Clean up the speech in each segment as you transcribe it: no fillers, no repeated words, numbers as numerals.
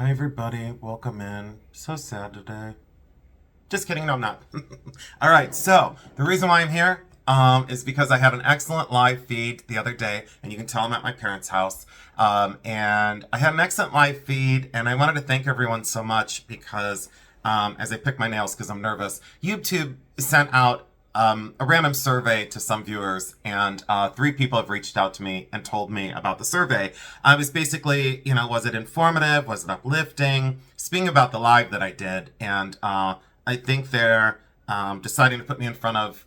Hi everybody, welcome in. So sad today. Just kidding, no I'm not. Alright, so the reason why I'm here is because I had an excellent live feed the other day, and you can tell I'm at my parents' house. And I had an excellent live feed, and I wanted to thank everyone so much because as I pick my nails because I'm nervous, YouTube sent out a random survey to some viewers, and 3 people have reached out to me and told me about the survey. I was basically, was it informative? Was it uplifting? Speaking about the live that I did, and I think they're deciding to put me in front of,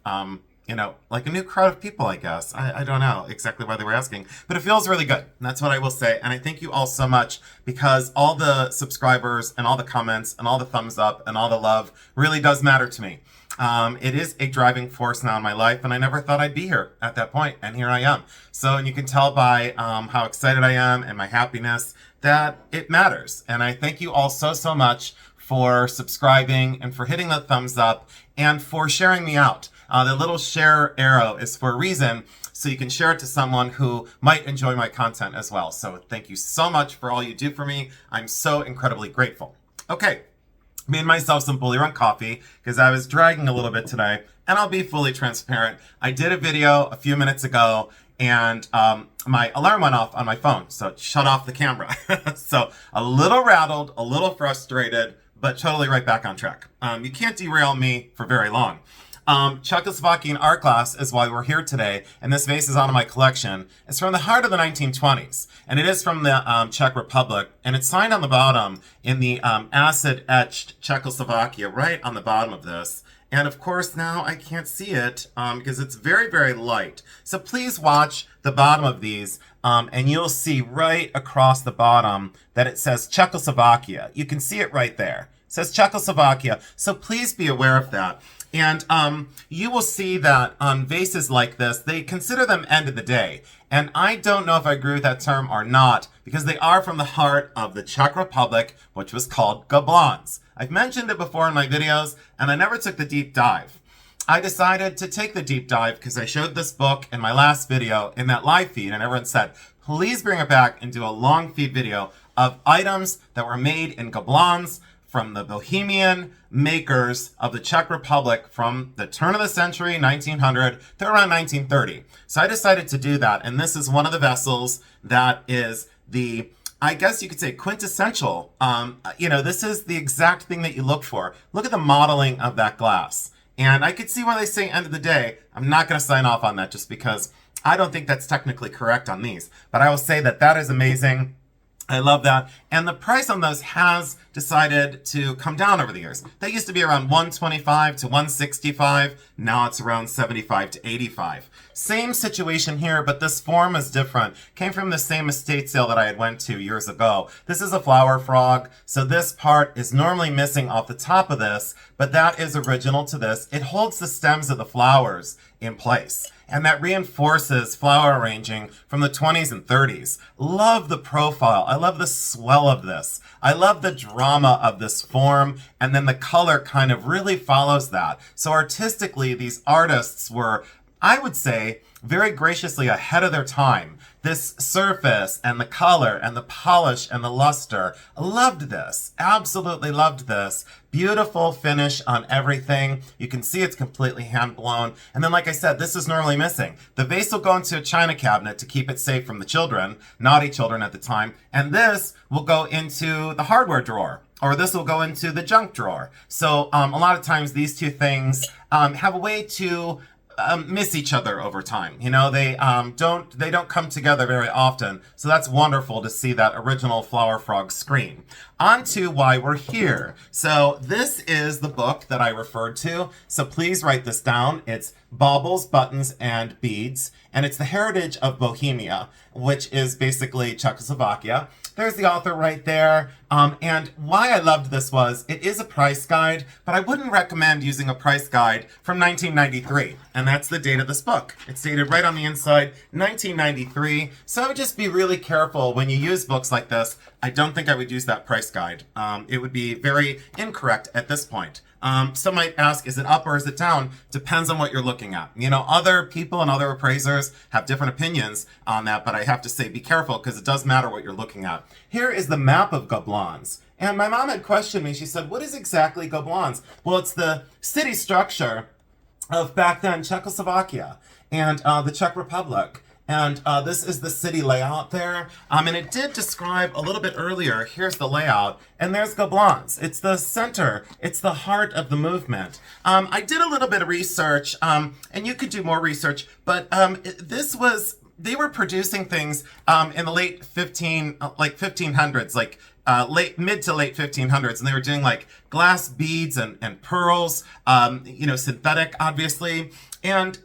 like a new crowd of people, I guess. I don't know exactly why they were asking, but it feels really good. And that's what I will say. And I thank you all so much because all the subscribers and all the comments and all the thumbs up and all the love really does matter to me. It is a driving force now in my life, and I never thought I'd be here at that point, and here I am. So, and you can tell by how excited I am and my happiness that it matters. And I thank you all so much for subscribing and for hitting the thumbs up and for sharing me out. The little share arrow is for a reason, so you can share it to someone who might enjoy my content as well. So thank you so much for all you do for me. I'm so incredibly grateful. Okay. Made myself some Bully Run coffee because I was dragging a little bit today, and I'll be fully transparent. I did a video a few minutes ago, and my alarm went off on my phone, so it shut off the camera. So a little rattled, a little frustrated, but totally right back on track. You can't derail me for very long. Czechoslovakian art class is why we're here today, and this vase is out of my collection. It's from the heart of the 1920s, and it is from the Czech Republic, and it's signed on the bottom in the acid-etched Czechoslovakia, right on the bottom of this. And of course now I can't see it because it's very light. So please watch the bottom of these and you'll see right across the bottom that it says Czechoslovakia. You can see it right there. It says Czechoslovakia. So please be aware of that. And you will see that on vases like this, they consider them end of the day. And I don't know if I agree with that term or not, because they are from the heart of the Czech Republic, which was called Jablonec. I've mentioned it before in my videos, and I never took the deep dive. I decided to take the deep dive because I showed this book in my last video in that live feed, and everyone said, please bring it back and do a long feed video of items that were made in Jablonec from the Bohemian makers of the Czech Republic from the turn of the century, 1900, to around 1930. So I decided to do that, and this is one of the vessels that is the, I guess you could say, quintessential. This is the exact thing that you look for. Look at the modeling of that glass. And I could see why they say end of the day. I'm not going to sign off on that just because I don't think that's technically correct on these. But I will say that that is amazing. I love that. And the price on those has decided to come down over the years. They used to be around $125 to $165. Now it's around $75 to $85. Same situation here, but this form is different. Came from the same estate sale that I had went to years ago. This is a flower frog. So this part is normally missing off the top of this, but that is original to this. It holds the stems of the flowers in place. And that reinforces flower arranging from the 20s and 30s. Love the profile. I love the swell of this. I love the drama of this form, and then the color kind of really follows that. So artistically, these artists were, I would say, very graciously ahead of their time. This surface and the color and the polish and the luster. Loved this. Absolutely loved this. Beautiful finish on everything. You can see it's completely hand blown. And then, like I said, this is normally missing. The vase will go into a china cabinet to keep it safe from the children, naughty children at the time. And this will go into the hardware drawer, or this will go into the junk drawer. So a lot of times these two things have a way to miss each other over time. They don't come together very often. So that's wonderful to see that original Flower Frog screen. On to why we're here. So this is the book that I referred to. So please write this down. It's Baubles, Buttons, and Beads. And it's the heritage of Bohemia, which is basically Czechoslovakia. There's the author right there. And why I loved this was it is a price guide, but I wouldn't recommend using a price guide from 1993. And that's the date of this book. It's dated right on the inside, 1993. So I would just be really careful when you use books like this. I don't think I would use that price guide. It would be very incorrect at this point. Some might ask, is it up or is it down? Depends on what you're looking at. You know, other people and other appraisers have different opinions on that, but I have to say be careful because it does matter what you're looking at. Here is the map of Gobelins. And my mom had questioned me. She said, what is exactly Gobelins? Well, it's the city structure of back then Czechoslovakia and the Czech Republic. And this is the city layout there. And it did describe a little bit earlier, here's the layout, and there's Gobelins. It's the center, it's the heart of the movement. I did a little bit of research, and you could do more research, but they were producing things in the late 1500s, mid to late 1500s, and they were doing like glass beads and pearls, synthetic, obviously. And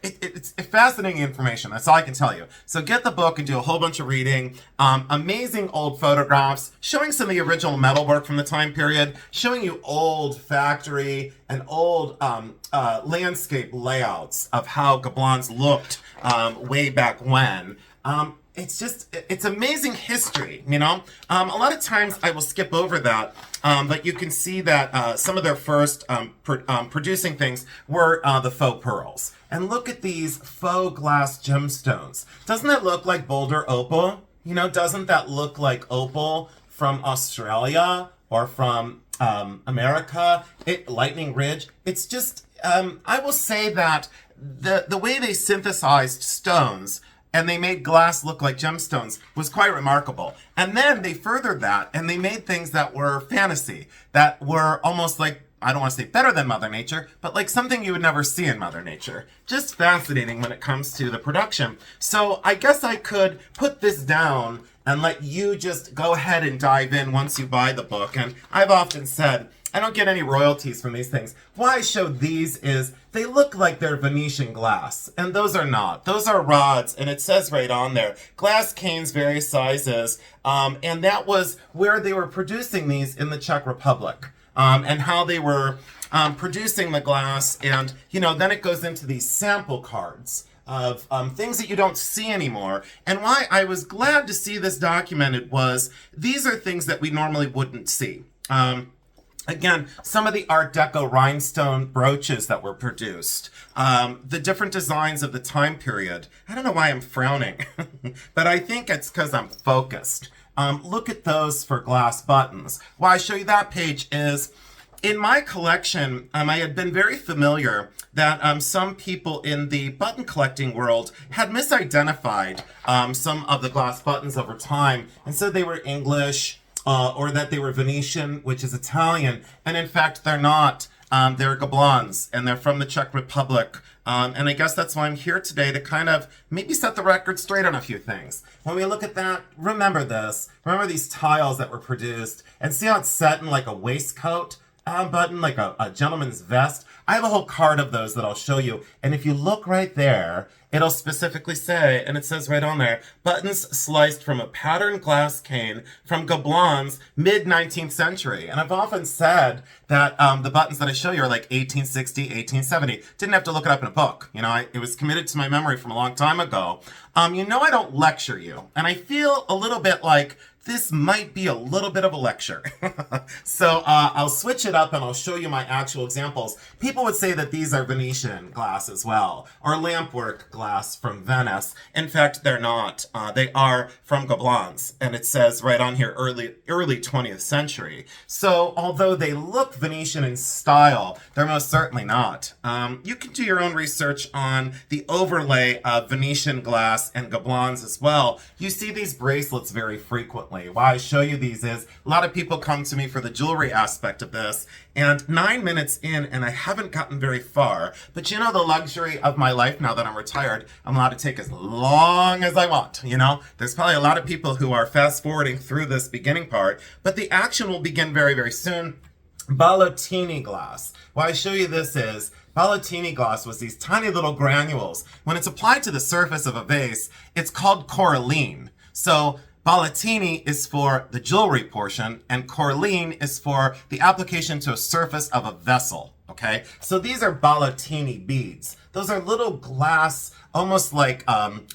it's fascinating information. That's all I can tell you. So get the book and do a whole bunch of reading. Amazing old photographs showing some of the original metalwork from the time period, showing you old factory and old landscape layouts of how Gobelins looked way back when. It's amazing history, you know? A lot of times I will skip over that, but you can see that some of their first producing things were the faux pearls. And look at these faux glass gemstones. Doesn't that look like Boulder opal? You know, doesn't that look like opal from Australia or from America? Lightning Ridge. It's just, I will say that the way they synthesized stones and they made glass look like gemstones was quite remarkable. And then they furthered that and they made things that were fantasy, that were almost like, I don't want to say better than Mother Nature, but like something you would never see in Mother Nature. Just fascinating when it comes to the production. So I guess I could put this down and let you just go ahead and dive in once you buy the book. And I've often said, I don't get any royalties from these things. Why I showed these is they look like they're Venetian glass, and those are not. Those are rods, and it says right on there, glass canes, various sizes, and that was where they were producing these in the Czech Republic, and how they were producing the glass, and, you know, then it goes into these sample cards of things that you don't see anymore. And why I was glad to see this documented was these are things that we normally wouldn't see. Again, some of the Art Deco rhinestone brooches that were produced, the different designs of the time period. I don't know why I'm frowning, but I think it's because I'm focused. Look at those for glass buttons. Why I show you that page is, in my collection, I had been very familiar that some people in the button collecting world had misidentified some of the glass buttons over time and said they were English, or that they were Venetian, which is Italian, and in fact they're not. They're Gobelins, and they're from the Czech Republic. And I guess that's why I'm here today, to kind of maybe set the record straight on a few things. When we look at that, remember this. Remember these tiles that were produced, and see how it's set in like a waistcoat button, like a gentleman's vest. I have a whole card of those that I'll show you. And if you look right there, it'll specifically say, and it says right on there, buttons sliced from a patterned glass cane from Gobelins, mid-19th century. And I've often said that the buttons that I show you are like 1860, 1870. Didn't have to look it up in a book. You know, it was committed to my memory from a long time ago. You know I don't lecture you. And I feel a little bit like this might be a little bit of a lecture. So I'll switch it up and I'll show you my actual examples. People would say that these are Venetian glass as well, or lampwork glass from Venice. In fact, they're not. They are from Gobelins, and it says right on here early 20th century. So although they look Venetian in style, they're most certainly not. You can do your own research on the overlay of Venetian glass and Gobelins as well. You see these bracelets very frequently. Why I show you these is a lot of people come to me for the jewelry aspect of this, and 9 minutes in and I haven't gotten very far. But you know, the luxury of my life now that I'm retired, I'm allowed to take as long as I want. You know, there's probably a lot of people who are fast forwarding through this beginning part, but the action will begin very, very soon. Ballottini glass. Why I show you this is, Ballottini glass was these tiny little granules. When it's applied to the surface of a vase, it's called coralline. So Ballottini is for the jewelry portion, and coralline is for the application to a surface of a vessel. Okay, so these are Balotini beads. Those are little glass, almost like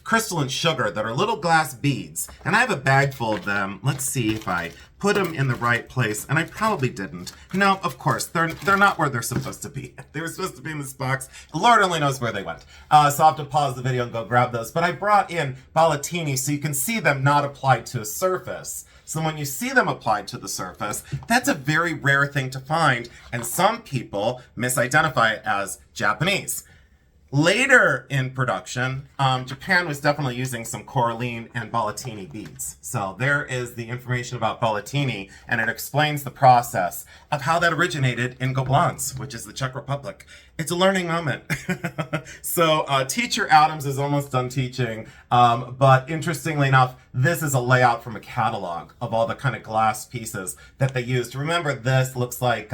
crystalline sugar, that are little glass beads. And I have a bag full of them. Let's see if I put them in the right place. And I probably didn't. No, of course, they're not where they're supposed to be. They were supposed to be in this box. Lord only knows where they went. So I'll have to pause the video and go grab those. But I brought in Balotini so you can see them not applied to a surface. So when you see them applied to the surface, that's a very rare thing to find, and some people misidentify it as Japanese. Later in production, Japan was definitely using some coralline and Balotini beads. So there is the information about Balotini, and it explains the process of how that originated in Gobelins, which is the Czech Republic. It's a learning moment. So Teacher Adams is almost done teaching, but interestingly enough, this is a layout from a catalog of all the kind of glass pieces that they used. Remember, this looks like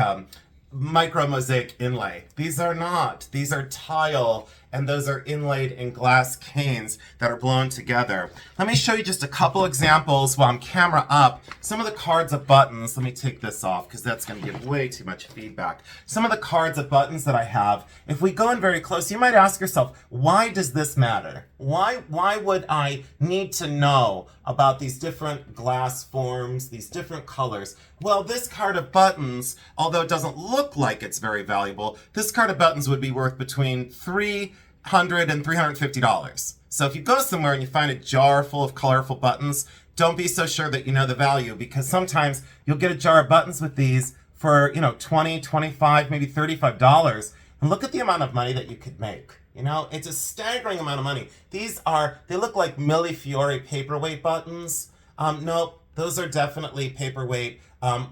micro mosaic inlay. These are not. These are tile, and those are inlaid in glass canes that are blown together. Let me show you just a couple examples while I'm camera up. Some of the cards of buttons. Let me take this off because that's going to give way too much feedback. Some of the cards of buttons that I have. If we go in very close, you might ask yourself, why does this matter? Why would I need to know about these different glass forms, these different colors? Well, this card of buttons, although it doesn't look like it's very valuable, this card of buttons would be worth between $300 and $350. So if you go somewhere and you find a jar full of colorful buttons, don't be so sure that you know the value, because sometimes you'll get a jar of buttons with these for, $20, $25, maybe $35. And look at the amount of money that you could make. It's a staggering amount of money. They look like Millefiori paperweight buttons. Nope, those are definitely paperweight,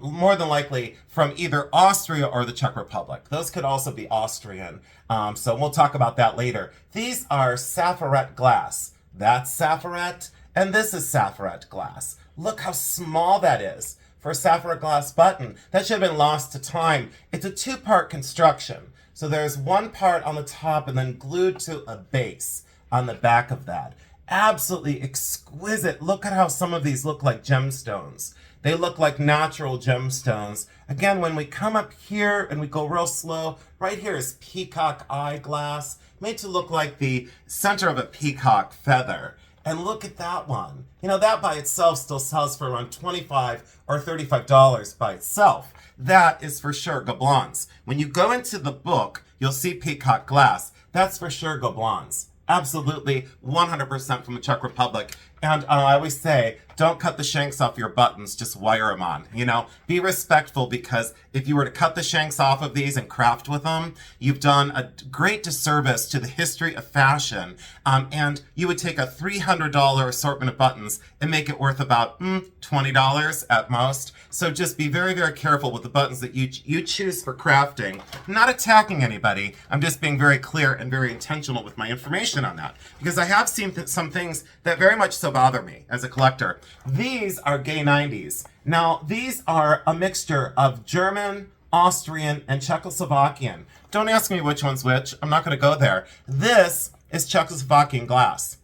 more than likely from either Austria or the Czech Republic. Those could also be Austrian, so we'll talk about that later. These are Saffiret glass. That's Saffiret, and this is Saffiret glass. Look how small that is for a Saffiret glass button. That should have been lost to time. It's a two-part construction. So there's one part on the top and then glued to a base on the back of that. Absolutely exquisite. Look at how some of these look like gemstones. They look like natural gemstones. Again, when we come up here and we go real slow, right here is peacock eye glass, made to look like the center of a peacock feather. And look at that one. That by itself still sells for around $25 or $35 by itself. That is for sure Gobelins. When you go into the book, you'll see peacock glass. That's for sure Gobelins. Absolutely 100% from the Czech Republic. And I always say, don't cut the shanks off your buttons, just wire them on. Be respectful, because if you were to cut the shanks off of these and craft with them, you've done a great disservice to the history of fashion. And you would take a $300 assortment of buttons and make it worth about $20 at most. So just be very, very careful with the buttons that you choose for crafting. I'm not attacking anybody. I'm just being very clear and very intentional with my information on that, because I have seen some things that very much so bother me as a collector. These are Gay 90s. Now, these are a mixture of German, Austrian, and Czechoslovakian. Don't ask me which one's which. I'm not going to go there. This is Czechoslovakian glass.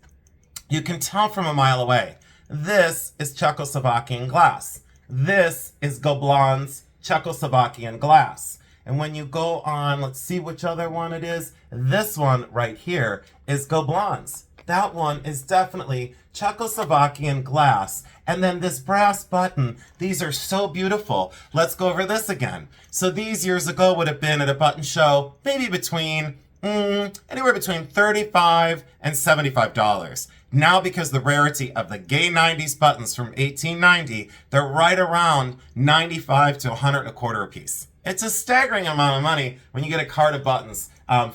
You can tell from a mile away. This is Czechoslovakian glass. This is Gobelins Czechoslovakian glass. And when you go on, let's see which other one it is. This one right here is Gobelins. That one is definitely Czechoslovakian glass. And then this brass button, these are so beautiful. Let's go over this again. So these years ago would have been at a button show, maybe between, anywhere between $35 and $75. Now, because the rarity of the Gay 90s buttons from 1890, they're right around $95 to $100 a quarter a piece. It's a staggering amount of money when you get a card of buttons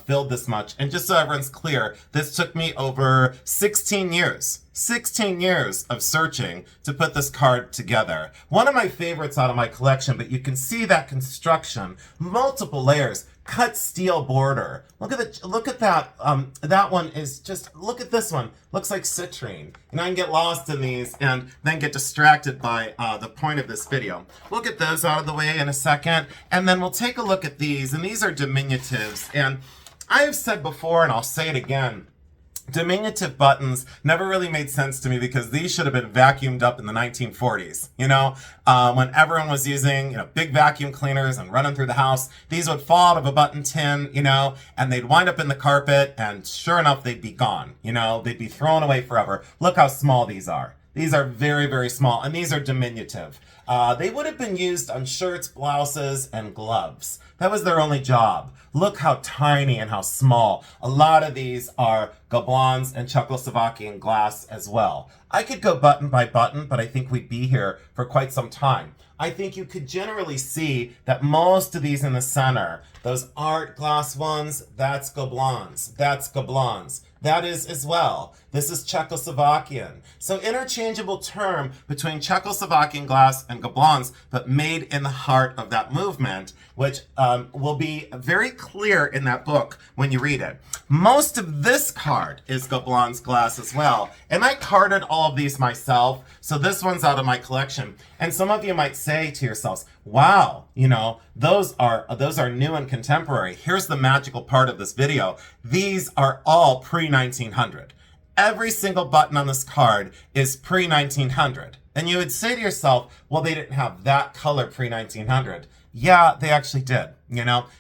filled this much. And just so everyone's clear, this took me over 16 years. 16 years of searching to put this card together. One of my favorites out of my collection, but you can see that construction, multiple layers, cut steel border. Look at that. That one is just, look at this one. Looks like citrine. I can get lost in these and then get distracted by the point of this video. We'll get those out of the way in a second, and then we'll take a look at these, and these are diminutives. And I have said before, and I'll say it again, Diminutive buttons never really made sense to me because these should have been vacuumed up in the 1940s. When everyone was using, big vacuum cleaners and running through the house, these would fall out of a button tin, and they'd wind up in the carpet, and sure enough, they'd be gone. They'd be thrown away forever. Look how small these are. These are very, very small, and these are diminutive. They would have been used on shirts, blouses, and gloves. That was their only job. Look how tiny and how small. A lot of these are Goblans and Czechoslovakian glass as well. I could go button by button, but I think we'd be here for quite some time. I think you could generally see that most of these in the center, those art glass ones, that's Goblans. That's Goblans. That is as well. This is Czechoslovakian. So interchangeable term between Czechoslovakian glass and Goblans, but made in the heart of that movement, which will be very clear in that book when you read it. Most of this card is Goblans glass as well. And I carded all of these myself, so this one's out of my collection. And some of you might say to yourselves, wow, those are new and contemporary. Here's the magical part of this video. These are all pre-1900. Every single button on this card is pre-1900. And you would say to yourself, well, they didn't have that color pre-1900. Yeah, they actually did.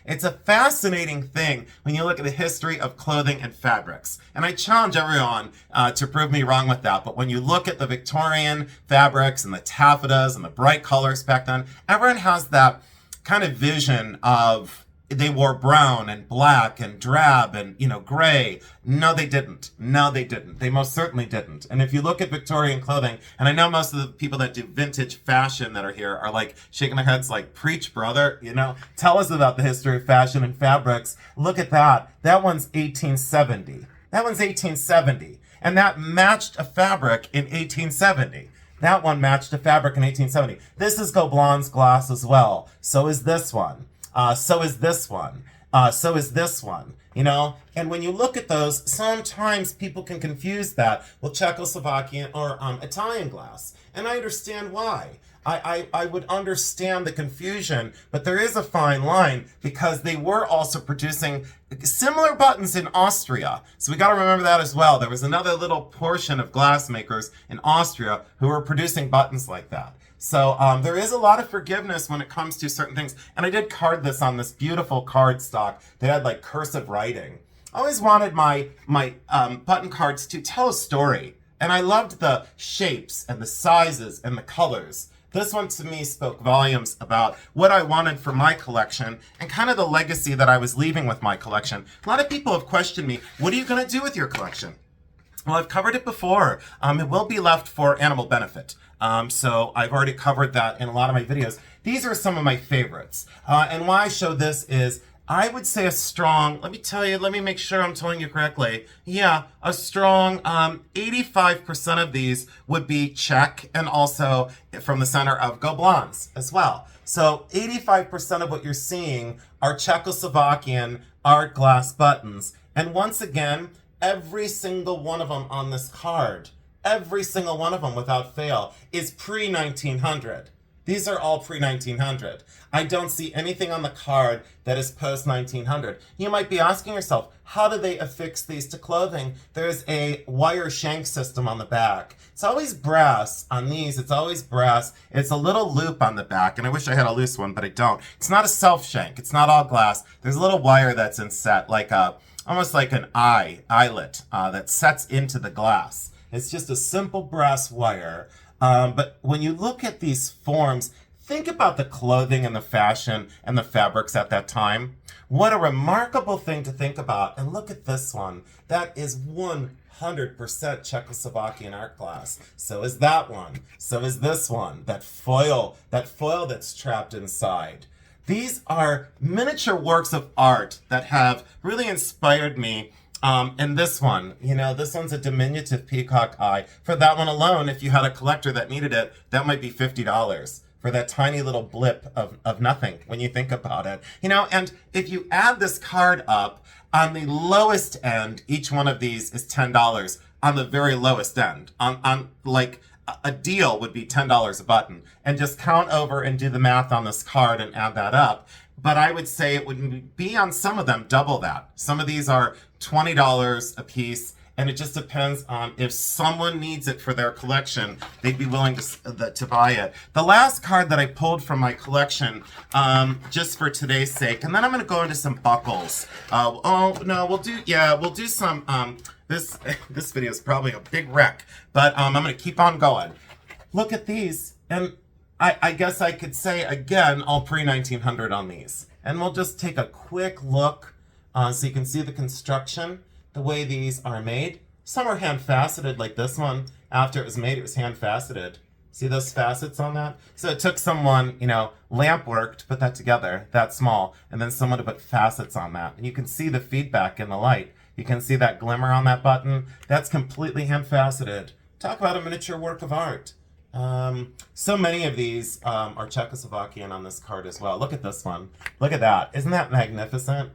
It's a fascinating thing when you look at the history of clothing and fabrics. And I challenge everyone to prove me wrong with that. But when you look at the Victorian fabrics and the taffetas and the bright colors back then, everyone has that kind of vision of they wore brown and black and drab and, gray. No, they didn't. No, they didn't. They most certainly didn't. And if you look at Victorian clothing, and I know most of the people that do vintage fashion that are here are like shaking their heads like, preach, brother, tell us about the history of fashion and fabrics. Look at that. That one's 1870. That one's 1870. And that matched a fabric in 1870. That one matched a fabric in 1870. This is Goblans glass as well. So is this one. So is this one. So is this one. And when you look at those, sometimes people can confuse that with Czechoslovakian or Italian glass. And I understand why. I would understand the confusion, but there is a fine line because they were also producing similar buttons in Austria. So we got to remember that as well. There was another little portion of glass makers in Austria who were producing buttons like that. So there is a lot of forgiveness when it comes to certain things. And I did card this on this beautiful card stock that had like cursive writing. I always wanted my button cards to tell a story. And I loved the shapes and the sizes and the colors. This one to me spoke volumes about what I wanted for my collection and kind of the legacy that I was leaving with my collection. A lot of people have questioned me, what are you going to do with your collection? Well, I've covered it before. It will be left for animal benefit. So I've already covered that in a lot of my videos. These are some of my favorites. And why I show this is, I would say a strong, let me make sure I'm telling you correctly. Yeah, a strong 85% of these would be Czech and also from the center of Goblans as well. So 85% of what you're seeing are Czechoslovakian art glass buttons. And once again, every single one of them on this card, every single one of them without fail, is pre-1900. These are all pre-1900. I don't see anything on the card that is post-1900. You might be asking yourself, how do they affix these to clothing? There's a wire shank system on the back. It's always brass on these. It's always brass. It's a little loop on the back, and I wish I had a loose one, but I don't. It's not a self-shank. It's not all glass. There's a little wire that's inset, like almost like an eyelet that sets into the glass. It's just a simple brass wire. But when you look at these forms, think about the clothing and the fashion and the fabrics at that time. What a remarkable thing to think about. And look at this one. That is 100% Czechoslovakian art glass. So is that one. So is this one. That foil that's trapped inside. These are miniature works of art that have really inspired me. And this one, this one's a diminutive peacock eye. For that one alone, if you had a collector that needed it, that might be $50 for that tiny little blip of nothing when you think about it. And if you add this card up, on the lowest end, each one of these is $10 on the very lowest end. On like a deal would be $10 a button. And just count over and do the math on this card and add that up. But I would say it would be on some of them double that. Some of these are $20 a piece, and it just depends on if someone needs it for their collection, they'd be willing to buy it. The last card that I pulled from my collection, just for today's sake, and then I'm going to go into some buckles. Oh no, we'll do some. This video is probably a big wreck, but I'm going to keep on going. Look at these, and I guess I could say again, all pre-1900 on these. And we'll just take a quick look so you can see the construction, the way these are made. Some are hand faceted, like this one. After it was made, it was hand faceted. See those facets on that? So it took someone, lamp work to put that together, that small, and then someone to put facets on that. And you can see the feedback in the light. You can see that glimmer on that button. That's completely hand faceted. Talk about a miniature work of art. So many of these are Czechoslovakian on this card as well. Look at this one. Look at that. Isn't that magnificent?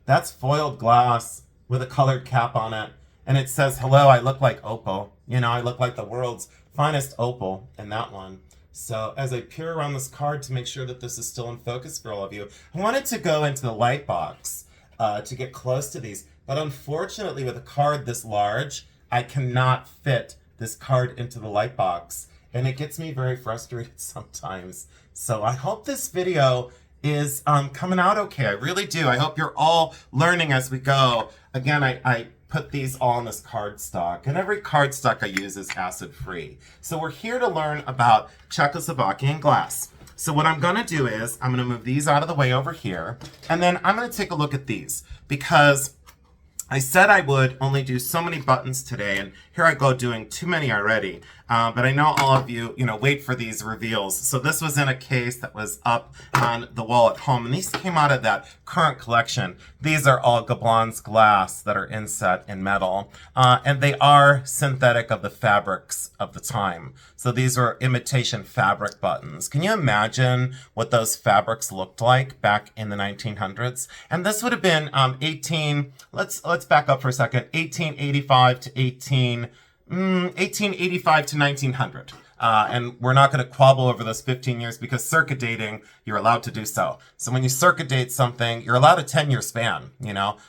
That's foiled glass with a colored cap on it. And it says, hello, I look like opal. I look like the world's finest opal in that one. So as I peer around this card to make sure that this is still in focus for all of you, I wanted to go into the light box to get close to these. But unfortunately, with a card this large, I cannot fit this card into the light box. And it gets me very frustrated sometimes. So I hope this video is coming out okay. I really do. I hope you're all learning as we go. Again, I put these all in this cardstock, and every cardstock I use is acid-free. So we're here to learn about Czechoslovakian glass. So what I'm gonna do is, I'm gonna move these out of the way over here, and then I'm gonna take a look at these, because I said I would only do so many buttons today, and here I go doing too many already. But I know all of you, wait for these reveals. So this was in a case that was up on the wall at home, and these came out of that current collection. These are all Gobelins glass that are inset in metal, and they are synthetic of the fabrics of the time. So these were imitation fabric buttons. Can you imagine what those fabrics looked like back in the 1900s? And this would have been let's back up for a second, 1885 to 1885 to 1900. And we're not going to quabble over those 15 years because circuit dating, you're allowed to do so. So when you circuit date something, you're allowed a 10-year span,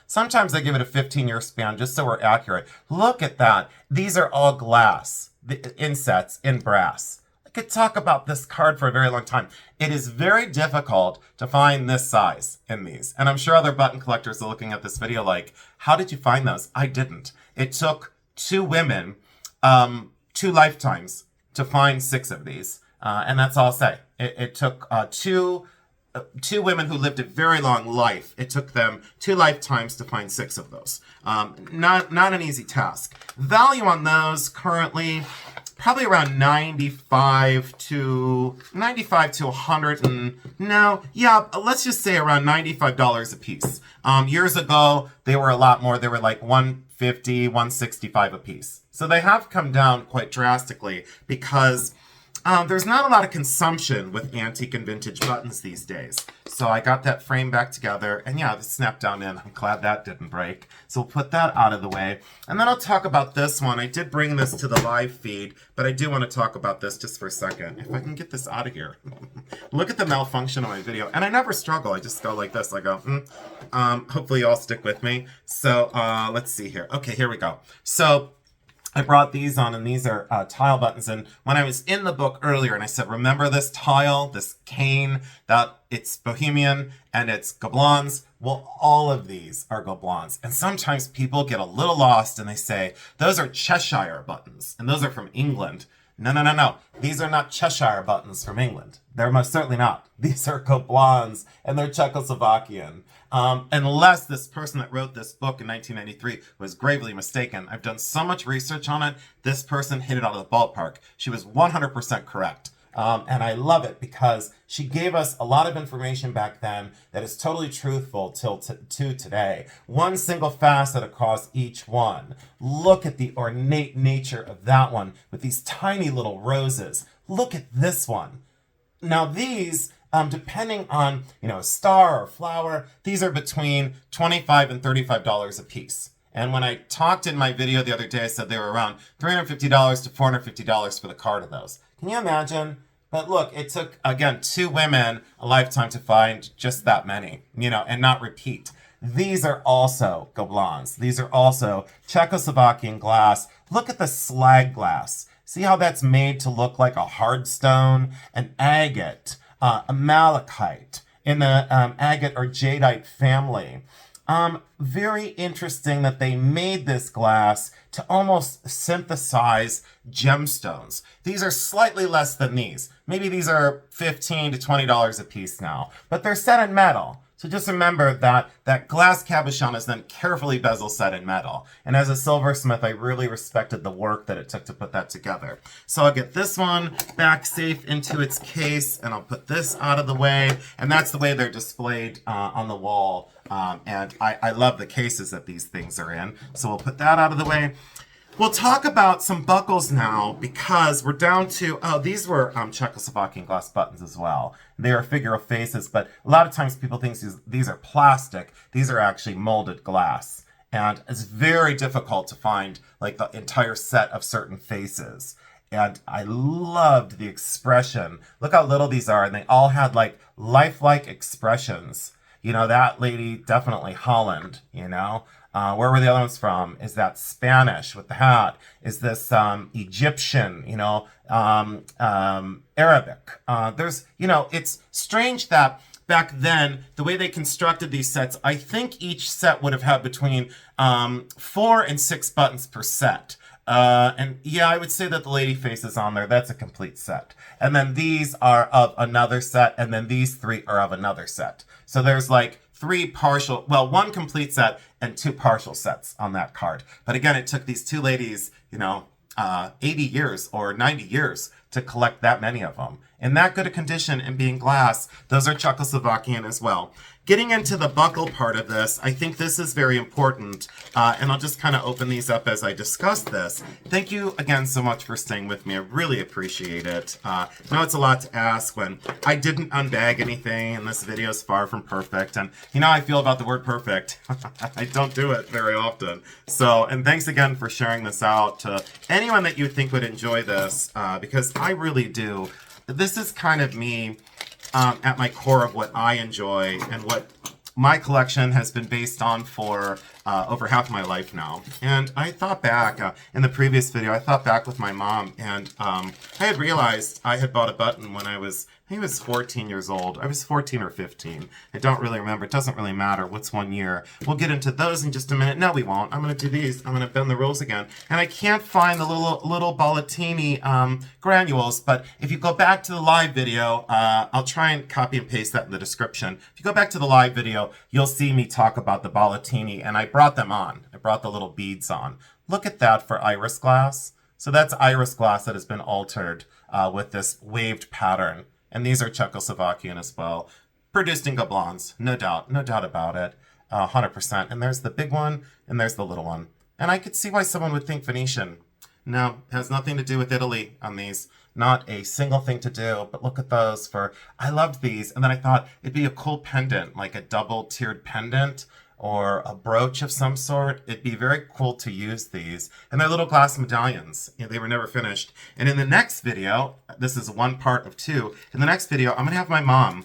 Sometimes I give it a 15-year span just so we're accurate. Look at that. These are all glass, the insets in brass. I could talk about this card for a very long time. It is very difficult to find this size in these. And I'm sure other button collectors are looking at this video like, how did you find those? I didn't. It took 2 women, 2 lifetimes to find 6 of these. And that's all I'll say. It took two women who lived a very long life. It took them 2 lifetimes to find 6 of those. Not an easy task. Value on those currently probably around 95 to 100 and let's just say around $95 a piece. Years ago, they were a lot more. They were like $150, $165 a piece. So they have come down quite drastically because there's not a lot of consumption with antique and vintage buttons these days. So I got that frame back together, and the snap down in. I'm glad that didn't break. So we'll put that out of the way. And then I'll talk about this one. I did bring this to the live feed, but I do want to talk about this just for a second. If I can get this out of here. Look at the malfunction of my video. And I never struggle. I just go like this. I go, hopefully you all stick with me. So let's see here. Okay, here we go. So I brought these on, and these are tile buttons. And when I was in the book earlier, and I said, remember this tile, this cane, that it's Bohemian and it's Gobelins? Well, all of these are Gobelins. And sometimes people get a little lost and they say, those are Cheshire buttons, and those are from England. No. These are not Cheshire buttons from England. They're most certainly not. These are Gobelins, and they're Czechoslovakian. Unless this person that wrote this book in 1993 was gravely mistaken. I've done so much research on it. This person hit it out of the ballpark. She was 100% correct. And I love it because she gave us a lot of information back then that is totally truthful to today. One single facet across each one. Look at the ornate nature of that one with these tiny little roses. Look at this one. Now these, depending on, star or flower, these are between $25 and $35 a piece. And when I talked in my video the other day, I said they were around $350 to $450 for the card of those. Can you imagine But look, it took, again, 2 women a lifetime to find just that many, and not repeat. These are also Gobelins. These are also Czechoslovakian glass. Look at the slag glass. See how that's made to look like a hard stone, an agate, a malachite in the agate or jadeite family. Very interesting that they made this glass to almost synthesize gemstones. These are slightly less than these. Maybe these are $15 to $20 a piece now, but they're set in metal. So just remember that glass cabochon is then carefully bezel set in metal. And as a silversmith, I really respected the work that it took to put that together. So I'll get this one back safe into its case, and I'll put this out of the way. And that's the way they're displayed on the wall. And I love the cases that these things are in. So we'll put that out of the way. We'll talk about some buckles now because we're down to, these were Czechoslovakian glass buttons as well. They are figure of faces, but a lot of times people think these are plastic. These are actually molded glass. And it's very difficult to find like the entire set of certain faces. And I loved the expression. Look how little these are. And they all had like lifelike expressions. That lady, definitely Holland, where were the other ones from? Is that Spanish with the hat? Is this Egyptian, Arabic? It's strange that back then, the way they constructed these sets, I think each set would have had between 4 and 6 buttons per set. And yeah, I would say that the lady faces on there, that's a complete set. And then these are of another set, and then these 3 are of another set. So there's like 1 complete set and 2 partial sets on that card. But again, it took these 2 ladies, 80 years or 90 years to collect that many of them. In that good a condition and being glass, those are Czechoslovakian as well. Getting into the buckle part of this, I think this is very important, and I'll just kind of open these up as I discuss this. Thank you again so much for staying with me. I really appreciate it. I know it's a lot to ask when I didn't unbag anything, and this video is far from perfect, and you know how I feel about the word perfect. I don't do it very often. So, and thanks again for sharing this out to anyone that you think would enjoy this, because I really do. This is kind of me at my core of what I enjoy and what my collection has been based on for over half my life now. And I thought back, in the previous video, I thought back with my mom, and I had realized I had bought a button when I was 14 years old. I was 14 or 15. I don't really remember. It doesn't really matter what's one year. We'll get into those in just a minute. No, we won't. I'm going to do these. I'm going to bend the rules again. And I can't find the little Bolletini granules, but if you go back to the live video, I'll try and copy and paste that in the description. If you go back to the live video, you'll see me talk about the Bolletini, and I brought them on. I brought the little beads on. Look at that for iris glass. So that's iris glass that has been altered with this waved pattern. And these are Czechoslovakian as well. Produced in Gobelins, no doubt about it, 100%. And there's the big one, and there's the little one. And I could see why someone would think Venetian. No, it has nothing to do with Italy on these. Not a single thing to do, but look at those I loved these. And then I thought it'd be a cool pendant, like a double-tiered pendant or a brooch of some sort. It'd be very cool to use these. And they're little glass medallions. They were never finished. And in the next video, this is one part of 2. In the next video, I'm going to have my mom,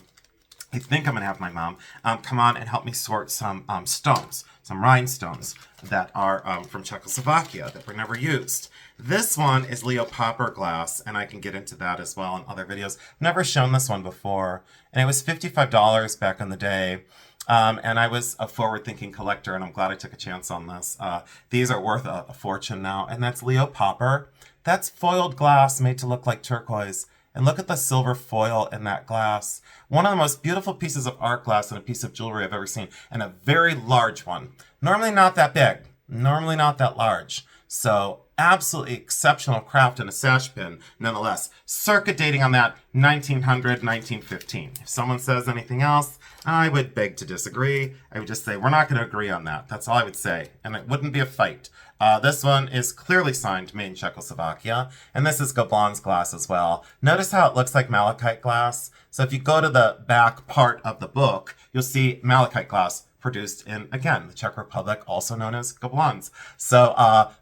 I think I'm going to have my mom, come on and help me sort some stones, some rhinestones that are from Czechoslovakia that were never used. This one is Leo Popper glass, and I can get into that as well in other videos. I've never shown this one before, and it was $55 back in the day. And I was a forward-thinking collector, and I'm glad I took a chance on this. These are worth a fortune now, and that's Leo Popper. That's foiled glass made to look like turquoise. And look at the silver foil in that glass. One of the most beautiful pieces of art glass and a piece of jewelry I've ever seen, and a very large one. Normally not that big, normally not that large. So absolutely exceptional craft and a sash pin nonetheless. Circa dating on that 1900, 1915. If someone says anything else, I would beg to disagree. I would just say, we're not going to agree on that. That's all I would say. And it wouldn't be a fight. This one is clearly signed made in Czechoslovakia. And this is Gobelins glass as well. Notice how it looks like malachite glass. So if you go to the back part of the book, you'll see malachite glass produced in, again, the Czech Republic, also known as Gobelins. So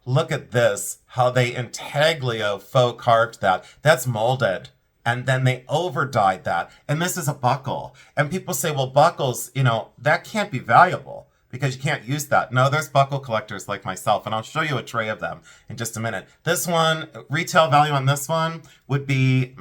look at this, how they intaglio faux carved that. That's molded. and then they over dyed that. And this is a buckle. And people say, well, buckles, that can't be valuable because you can't use that. No, there's buckle collectors like myself, and I'll show you a tray of them in just a minute. This one, retail value on this one would be,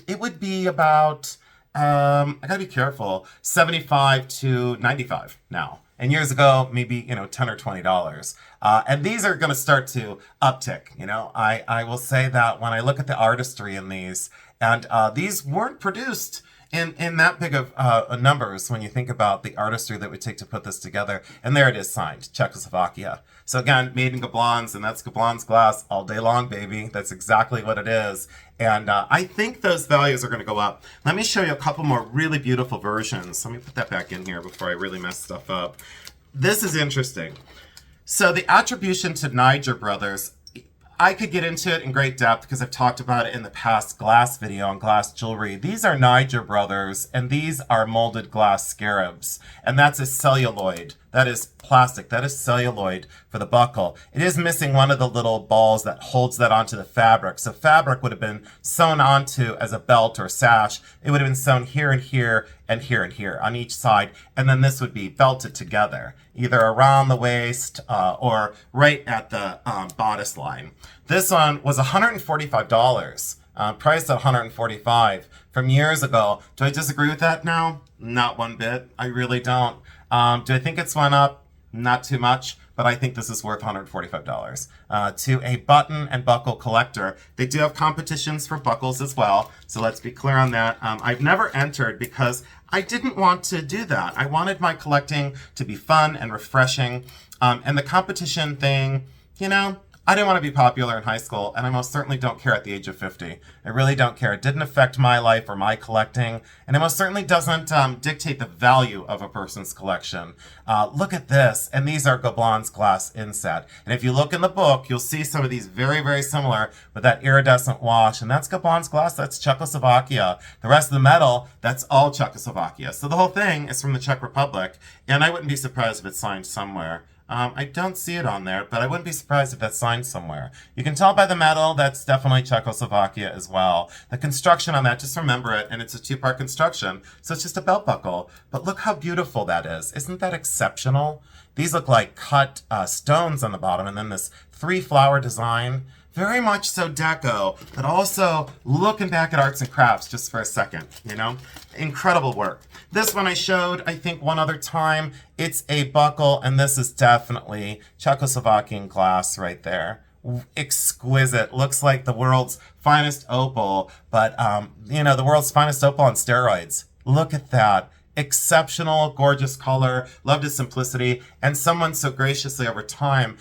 it would be about, I gotta be careful, 75 to 95 now. And years ago, maybe, $10 or $20. And these are going to start to uptick. I will say that when I look at the artistry in these, and these weren't produced in that big of numbers when you think about the artistry that would take to put this together. And there it is, signed, Czechoslovakia. So again, made in Gobelins, and that's Gobelins glass all day long, baby. That's exactly what it is. And I think those values are going to go up. Let me show you a couple more really beautiful versions. Let me put that back in here before I really mess stuff up. This is interesting. So the attribution to Niger Brothers, I could get into it in great depth because I've talked about it in the past glass video on glass jewelry. These are Niger Brothers, and these are molded glass scarabs. And that's a celluloid. That is plastic. That is celluloid for the buckle. It is missing one of the little balls that holds that onto the fabric. So fabric would have been sewn onto as a belt or sash. It would have been sewn here and here and here and here on each side. And then this would be belted together, either around the waist or right at the bodice line. This one was $145, priced at $145 from years ago. Do I disagree with that now? Not one bit. I really don't. Do I think it's went up? Not too much, but I think this is worth $145 to a button and buckle collector. They do have competitions for buckles as well, so let's be clear on that. I've never entered because I didn't want to do that. I wanted my collecting to be fun and refreshing, and the competition thing, I didn't want to be popular in high school, and I most certainly don't care at the age of 50. I really don't care. It didn't affect my life or my collecting, and it most certainly doesn't dictate the value of a person's collection. Look at this, and these are Gobelins glass inset. And if you look in the book, you'll see some of these very, very similar with that iridescent wash, and that's Gobelins glass, that's Czechoslovakia. The rest of the metal, that's all Czechoslovakia. So the whole thing is from the Czech Republic, and I wouldn't be surprised if it's signed somewhere. I don't see it on there, but I wouldn't be surprised if that's signed somewhere. You can tell by the metal, that's definitely Czechoslovakia as well. The construction on that, just remember it, and it's a two-part construction, so it's just a belt buckle. But look how beautiful that is. Isn't that exceptional? These look like cut stones on the bottom, and then this three-flower design. Very much so deco, but also looking back at arts and crafts just for a second, Incredible work. This one I showed, I think, one other time. It's a buckle, and this is definitely Czechoslovakian glass right there. Exquisite. Looks like the world's finest opal, but, the world's finest opal on steroids. Look at that. Exceptional, gorgeous color, loved its simplicity, and someone so graciously over time,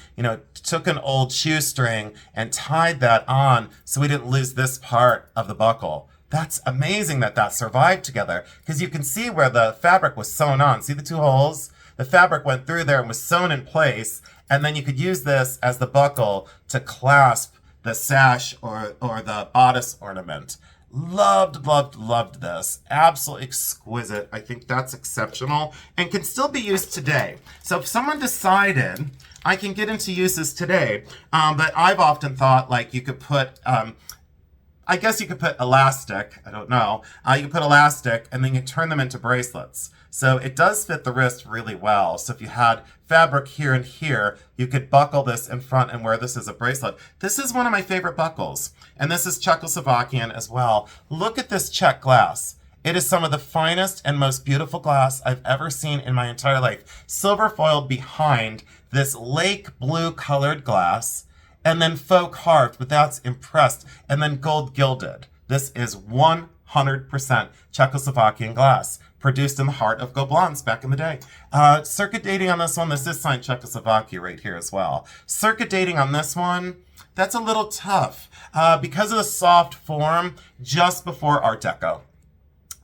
took an old shoestring and tied that on so we didn't lose this part of the buckle. That's amazing that survived together, because you can see where the fabric was sewn on. See the two holes? The fabric went through there and was sewn in place, and then you could use this as the buckle to clasp the sash or the bodice ornament. Loved this. Absolutely exquisite. I think that's exceptional and can still be used today. So if someone decided, I can get into uses today, but I've often thought you could put, I guess you could put elastic, I don't know. You could put elastic and then you turn them into bracelets. So it does fit the wrist really well. So if you had fabric here and here, you could buckle this in front and wear this as a bracelet. This is one of my favorite buckles. And this is Czechoslovakian as well. Look at this Czech glass. It is some of the finest and most beautiful glass I've ever seen in my entire life. Silver foiled behind this lake blue colored glass, and then faux carved, but that's impressed, and then gold gilded. This is 100% Czechoslovakian glass, produced in the heart of Gobelins back in the day. Circuit dating on this one, this is signed Czechoslovakia right here as well. Circuit dating on this one, that's a little tough because of the soft form just before Art Deco.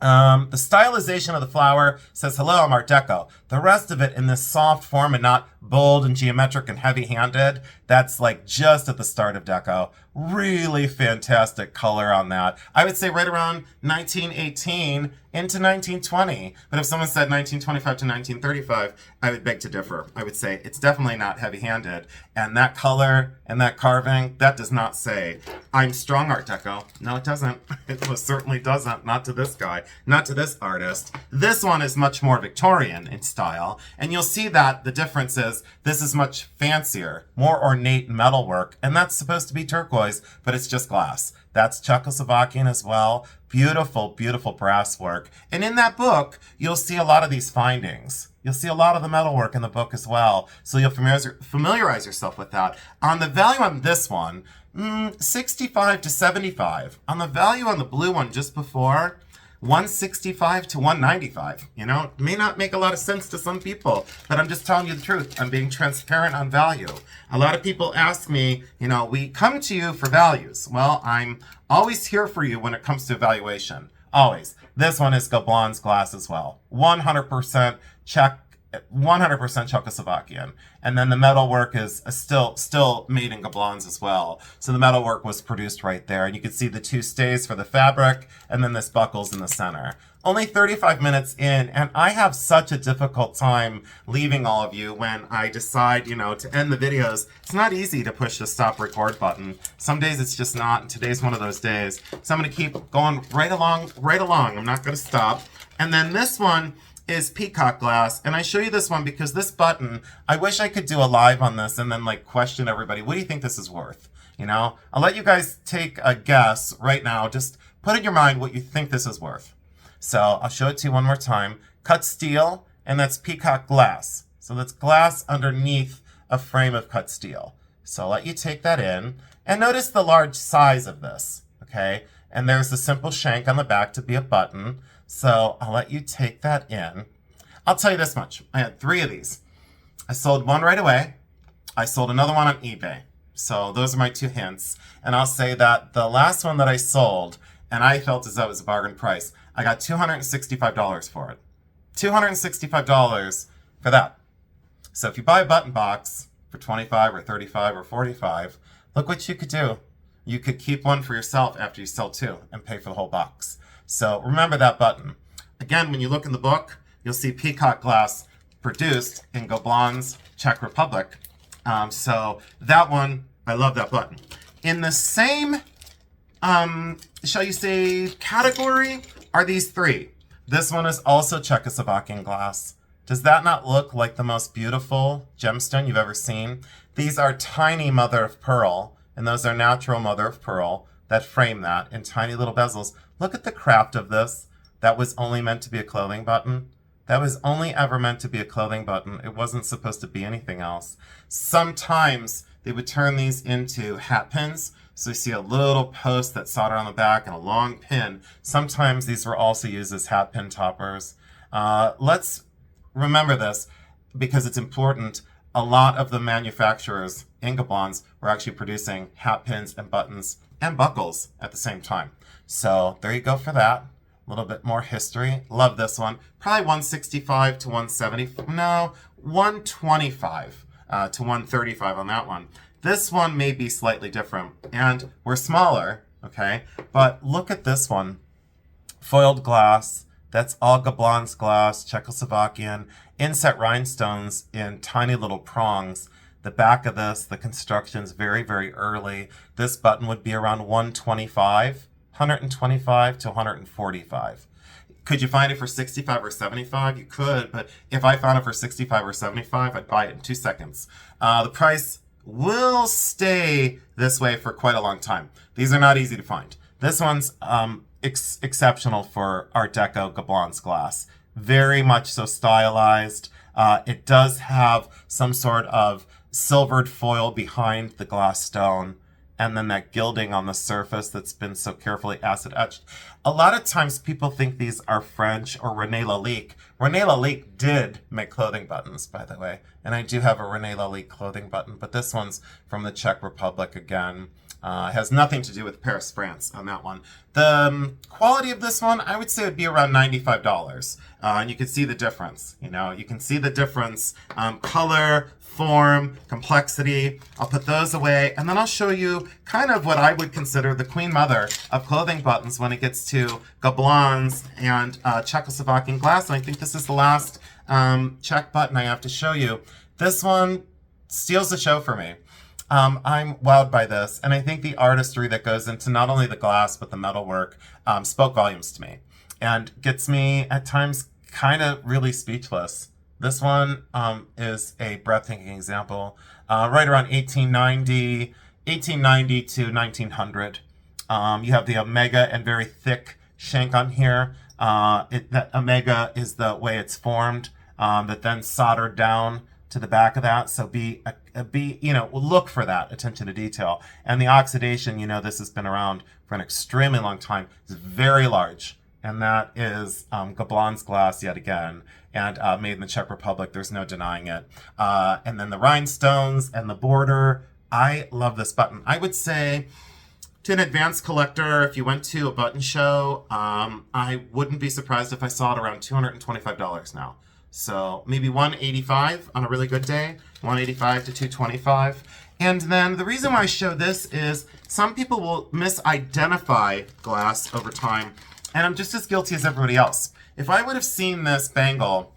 The stylization of the flower says, hello, I'm Art Deco. The rest of it in this soft form and not bold and geometric and heavy-handed, that's like just at the start of Deco. Really fantastic color on that. I would say right around 1918 into 1920. But if someone said 1925 to 1935, I would beg to differ. I would say it's definitely not heavy-handed. And that color and that carving, that does not say, I'm strong Art Deco. No, it doesn't. It most certainly doesn't. Not to this guy. Not to this artist. This one is much more Victorian in style. And you'll see that the difference is this is much fancier, more ornate metalwork. And that's supposed to be turquoise, but it's just glass. That's Czechoslovakian as well. Beautiful, beautiful brass work. And in that book, you'll see a lot of these findings. You'll see a lot of the metalwork in the book as well. So you'll familiarize yourself with that. On the value on this one, 65 to 75. On the value on the blue one just before, 165 to 195. You know, it may not make a lot of sense to some people, but I'm just telling you the truth. I'm being transparent on value. A lot of people ask me, you know, we come to you for values. Well, I'm always here for you when it comes to evaluation. Always. This one is Gobelins glass as well. 100% Czech, 100% Czechoslovakian. And then the metalwork is still made in Gobelins as well. So the metalwork was produced right there. And you can see the two stays for the fabric, and then this buckles in the center. Only 35 minutes in, and I have such a difficult time leaving all of you when I decide, you know, to end the videos. It's not easy to push the stop record button. Some days it's just not, and today's one of those days. So I'm going to keep going right along. I'm not going to stop. And then this one is peacock glass, and I show you this one because this button, I wish I could do a live on this and then like question everybody, what do you think this is worth? You know, I'll let you guys take a guess right now. Just put in your mind what you think this is worth. So I'll show it to you one more time. Cut steel, and that's peacock glass. So that's glass underneath a frame of cut steel. So I'll let you take that in, and notice the large size of this, okay? And there's a simple shank on the back to be a button. So I'll let you take that in. I'll tell you this much. I had 3 of these. I sold one right away. I sold another one on eBay. So those are my 2 hints. And I'll say that the last one that I sold, and I felt as though it was a bargain price, I got $265 for it. $265 for that. So if you buy a button box for $25 or $35 or $45, look what you could do. You could keep one for yourself after you sell 2 and pay for the whole box. So remember that button. Again, when you look in the book, you'll see peacock glass produced in Gobelins, Czech Republic. So that one, I love that button. In the same, shall you say, category are these 3. This one is also Czechoslovakian glass. Does that not look like the most beautiful gemstone you've ever seen? These are tiny mother of pearl, and those are natural mother of pearl that frame that in tiny little bezels. Look at the craft of this. That was only meant to be a clothing button. That was only ever meant to be a clothing button. It wasn't supposed to be anything else. Sometimes they would turn these into hat pins. So you see a little post that's soldered on the back and a long pin. Sometimes these were also used as hat pin toppers. Let's remember this because it's important. A lot of the manufacturers in Gobelins were actually producing hat pins and buttons and buckles at the same time. So there you go for that. A little bit more history. Love this one. Probably 165 to 170. No, 125 to 135 on that one. This one may be slightly different, and we're smaller, okay? But look at this one. Foiled glass. That's all Gobelins glass, Czechoslovakian. Inset rhinestones in tiny little prongs. The back of this, the construction's very, very early. This button would be around 125 to 145. Could you find it for 65 or 75? You could, but if I found it for 65 or 75, I'd buy it in 2 seconds. The price will stay this way for quite a long time. These are not easy to find. This one's exceptional for Art Deco Gobelins glass. Very much so stylized. It does have some sort of silvered foil behind the glass stone, and then that gilding on the surface that's been so carefully acid etched. A lot of times people think these are French or René Lalique. René Lalique did make clothing buttons, by the way, and I do have a René Lalique clothing button, but this one's from the Czech Republic again. Has nothing to do with Paris, France on that one. The quality of this one, I would say, would be around $95. And you can see the difference. You can see the difference. Color, form, complexity. I'll put those away. And then I'll show you kind of what I would consider the queen mother of clothing buttons when it gets to Gablans and Czechoslovakian glass. And I think this is the last Czech button I have to show you. This one steals the show for me. I'm wowed by this, and I think the artistry that goes into not only the glass but the metalwork spoke volumes to me, and gets me at times kind of really speechless. This one is a breathtaking example. Right around 1890 to 1900. You have the omega and very thick shank on here. That omega is the way it's formed, that then soldered down to the back of that. So look for that attention to detail. And the oxidation, this has been around for an extremely long time. It's very large. And that is Gablans glass yet again. And made in the Czech Republic. There's no denying it. And then the rhinestones and the border. I love this button. I would say to an advanced collector, if you went to a button show, I wouldn't be surprised if I saw it around $225 now. So maybe $185 on a really good day, $185 to $225. And then the reason why I show this is some people will misidentify glass over time, and I'm just as guilty as everybody else. If I would have seen this bangle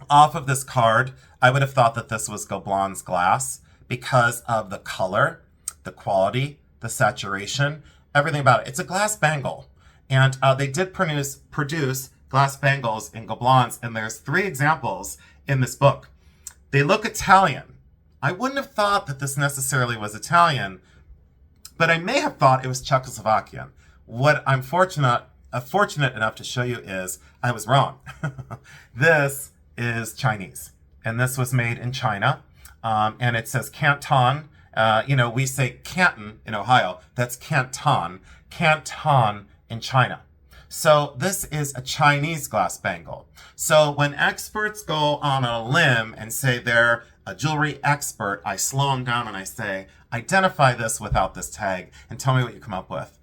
off of this card, I would have thought that this was Gablans glass because of the color, the quality, the saturation, everything about it. It's a glass bangle, and they did produce glass bangles in Gablans, and there's 3 examples in this book. They look Italian. I wouldn't have thought that this necessarily was Italian, but I may have thought it was Czechoslovakian. What I'm fortunate enough to show you is I was wrong. This is Chinese, and this was made in China, and it says Canton. We say Canton in Ohio. That's Canton. Canton in China. So this is a Chinese glass bangle. So when experts go on a limb and say they're a jewelry expert, I slow them down and I say, identify this without this tag and tell me what you come up with.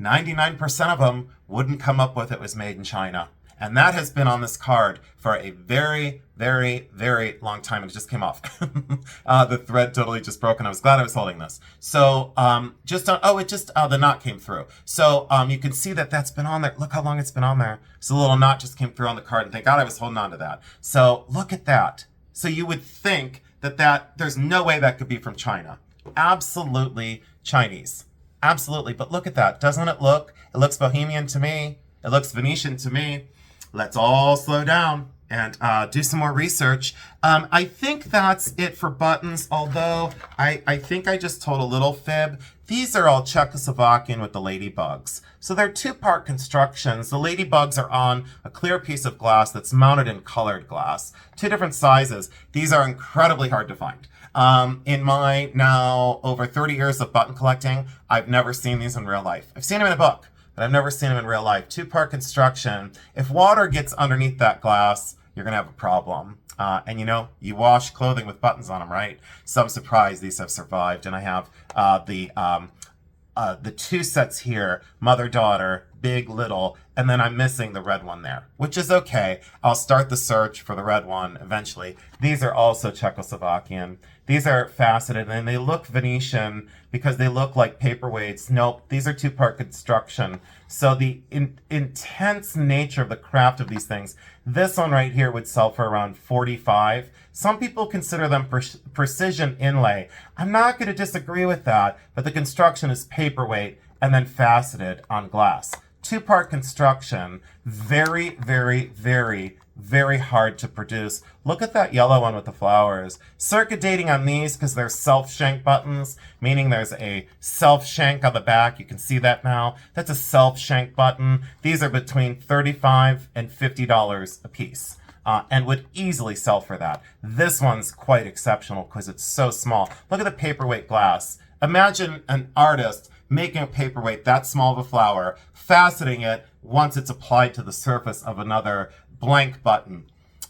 99% of them wouldn't come up with it was made in China. And that has been on this card for a very, very, very long time. And it just came off. The thread totally just broke, and I was glad I was holding this. So the knot came through. So you can see that that's been on there. Look how long it's been on there. So the little knot just came through on the card, and thank God I was holding on to that. So look at that. So you would think that there's no way that could be from China. Absolutely Chinese. Absolutely. But look at that. Doesn't it look? It looks Bohemian to me. It looks Venetian to me. Let's all slow down and do some more research. I think that's it for buttons, although I think I just told a little fib. These are all Czechoslovakian with the ladybugs. So they're 2-part constructions. The ladybugs are on a clear piece of glass that's mounted in colored glass. 2 different sizes. These are incredibly hard to find. In my now over 30 years of button collecting, I've never seen these in real life. I've seen them in a book, but I've never seen them in real life. 2-part construction. If water gets underneath that glass, you're going to have a problem. And you wash clothing with buttons on them, right? So I'm surprised these have survived. And I have the 2 sets here, mother-daughter, big, little, and then I'm missing the red one there, which is okay. I'll start the search for the red one eventually. These are also Czechoslovakian. These are faceted, and they look Venetian because they look like paperweights. Nope, these are 2-part construction. So the intense nature of the craft of these things, this one right here would sell for around $45. Some people consider them precision inlay. I'm not going to disagree with that, but the construction is paperweight and then faceted on glass. 2-part construction, very, very, very, very hard to produce. Look at that yellow one with the flowers. Circuit dating on these because they're self-shank buttons, meaning there's a self-shank on the back. You can see that now. That's a self-shank button. These are between $35 and $50 a piece. And would easily sell for that. This one's quite exceptional because it's so small. Look at the paperweight glass. Imagine an artist making a paperweight that small of a flower, faceting it once it's applied to the surface of another blank button.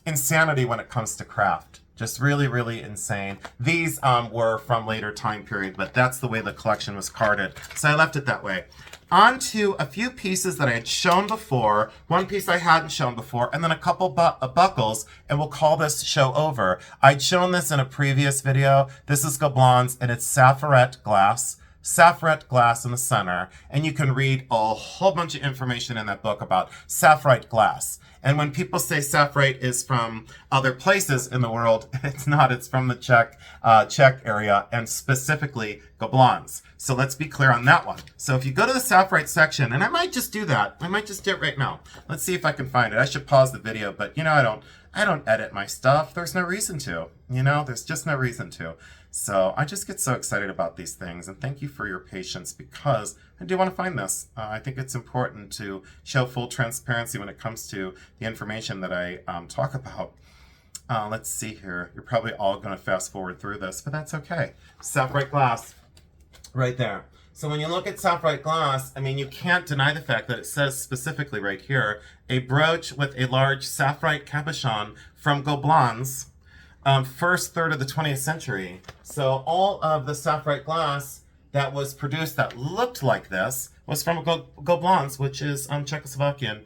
Insanity when it comes to craft. Just really, really insane. These were from later time period, but that's the way the collection was carded. So I left it that way. On to a few pieces that I had shown before, one piece I hadn't shown before, and then a couple buckles, and we'll call this show over. I'd shown this in a previous video. This is Gobelins, and it's Saffiret glass in the center, and you can read a whole bunch of information in that book about Saffiret glass. And when people say Saffiret is from other places in the world, it's not. It's from the Czech area, and specifically Gobelins. So let's be clear on that one. So if you go to the Saffiret section, and I might just do that. I might just do it right now. Let's see if I can find it. I should pause the video, but you know, I don't edit my stuff. There's no reason to. You know, there's just no reason to. So I just get so excited about these things, and thank you for your patience because I do want to find this. I think it's important to show full transparency when it comes to the information that I talk about. Let's see here. You're probably all going to fast forward through this, but that's okay. Saffiret glass, right there. So when you look at Saffiret glass, I mean, you can't deny the fact that it says specifically right here, a brooch with a large Saffiret cabochon from Gobelins, first third of the 20th century. So all of the Saffiret glass that was produced that looked like this was from Gobelins, which is Czechoslovakian.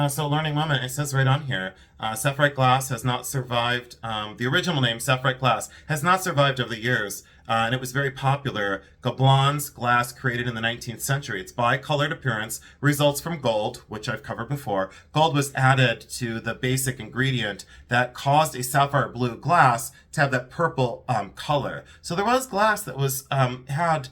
So learning moment, it says right on here, Saffiret glass has not survived, the original name, Saffiret glass, has not survived over the years. And it was very popular. Gobelins glass created in the 19th century. Its bicolored appearance results from gold, which I've covered before. Gold was added to the basic ingredient that caused a sapphire blue glass to have that purple color. So there was glass that was had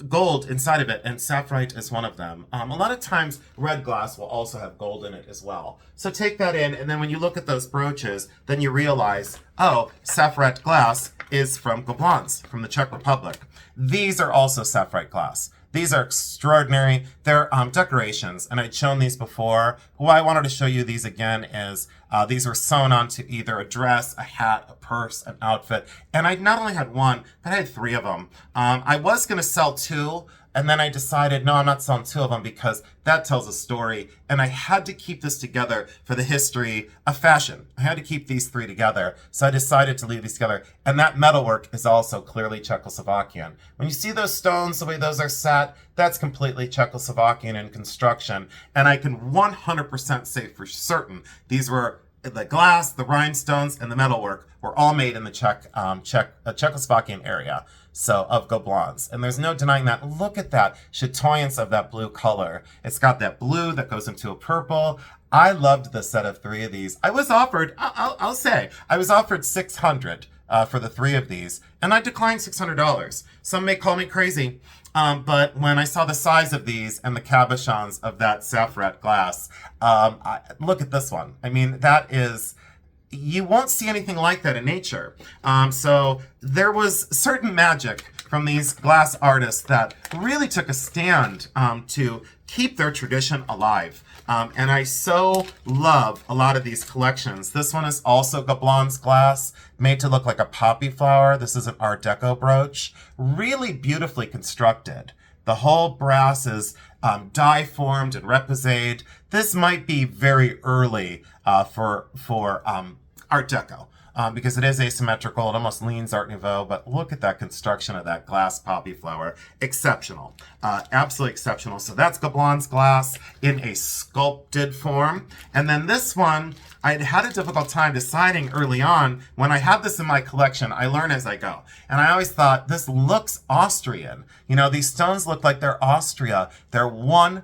gold inside of it, and Saffiret is one of them. A lot of times red glass will also have gold in it as well. So take that in, and then when you look at those brooches, then you realize, oh, Saffiret glass is from Gobelins, from the Czech Republic. These are also Saffiret glass. These are extraordinary. They're decorations, and I'd shown these before. Why I wanted to show you these again is these were sewn onto either a dress, a hat, a purse, an outfit, and I not only had one, but I had 3 of them. I was going to sell 2, and then I decided, no, I'm not selling 2 of them because that tells a story, and I had to keep this together for the history of fashion. I had to keep these 3 together, so I decided to leave these together, and that metalwork is also clearly Czechoslovakian. When you see those stones, the way those are set, that's completely Czechoslovakian in construction, and I can 100% say for certain these were the glass, the rhinestones, and the metalwork were all made in the Czechoslovakian area. So of Gobelins, and there's no denying that. Look at that chatoyance of that blue color. It's got that blue that goes into a purple. I loved the set of 3 of these. I was offered, I'll say, I was offered $600 for the 3 of these, and I declined $600. Some may call me crazy, but when I saw the size of these and the cabochons of that Saffiret glass, look at this one. I mean, that is, you won't see anything like that in nature. So there was certain magic from these glass artists that really took a stand to keep their tradition alive. And I so love a lot of these collections. This one is also Gobelins glass, made to look like a poppy flower. This is an Art Deco brooch, really beautifully constructed. The whole brass is die formed and reposade. This might be very early for Art Deco, because it is asymmetrical. It almost leans Art Nouveau, but look at that construction of that glass poppy flower. Exceptional. Absolutely exceptional. So that's Gobelins glass in a sculpted form. And then this one, I had a difficult time deciding early on. When I have this in my collection, I learn as I go. And I always thought, this looks Austrian. You know, these stones look like they're Austria. They're 100%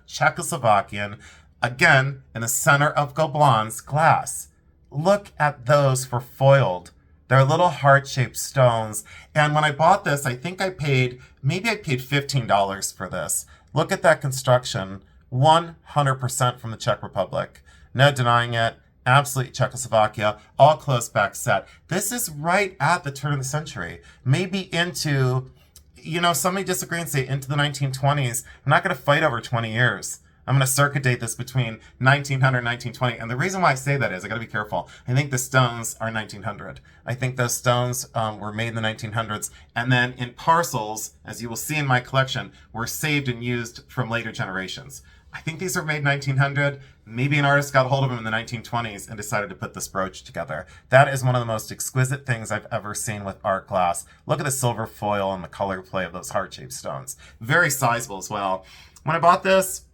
Czechoslovakian. Again, in the center of Gobelins glass. Look at those for foiled. They're little heart-shaped stones. And when I bought this, I think I paid $15 for this. Look at that construction. 100% from the Czech Republic. No denying it. Absolute Czechoslovakia. All closed back set. This is right at the turn of the century. Maybe into, you know, some may disagree and say into the 1920s. I'm not going to fight over 20 years. I'm going to circuit date this between 1900 and 1920. And the reason why I say that is, I got to be careful. I think the stones are 1900. I think those stones were made in the 1900s. And then in parcels, as you will see in my collection, were saved and used from later generations. I think these are made 1900. Maybe an artist got hold of them in the 1920s and decided to put this brooch together. That is one of the most exquisite things I've ever seen with art glass. Look at the silver foil and the color play of those heart-shaped stones. Very sizable as well. When I bought this,